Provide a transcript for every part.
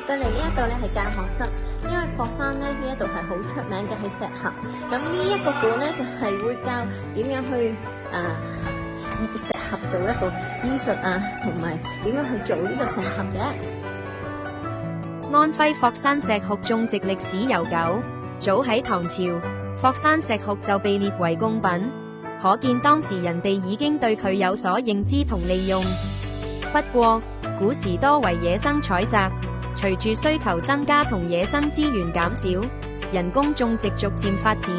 隔離呢一度咧係教學室，因為佛山咧呢一度係好出名嘅係石盒，咁呢一個館咧就係會教點樣去以石盒做一個醫術啊，同埋點樣去做呢個石盒嘅。安徽霍山石斛種植歷史悠久，早喺唐朝，霍山石斛就被列為貢品，可見當時人哋已經對佢有所認知同利用。不過，古時多為野生採摘，隨住需求增加同野生資源減少，人工種植逐漸發展。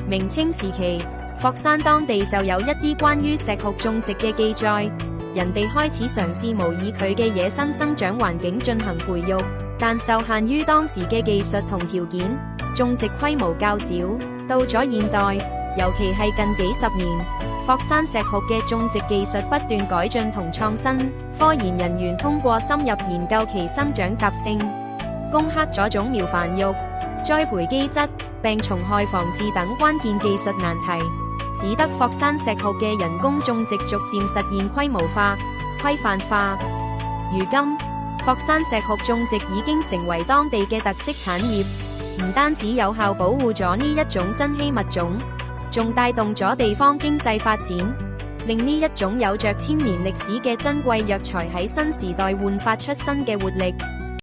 明清時期，霍山當地就有一啲關於石斛種植嘅記載，人哋開始嘗試模擬佢嘅野生生長環境進行培育，但受限於當時嘅技術同條件，種植規模較小。到咗現代，尤其係近幾十年，霍山石斛嘅種植技術不斷改進同創新，科研人員通過深入研究其生長習性、攻克咗種苗繁育、栽培機質、病蟲害防治等關鍵技術難題，使得霍山石斛嘅人工種植逐漸實現規模化、規範化。如今，霍山石斛種植已經成為當地嘅特色產業，唔單止有效保護咗呢一種珍稀物種，仲帶動咗地方經濟發展，令呢一種有着千年歷史嘅珍貴藥材喺新時代煥發出新嘅活力。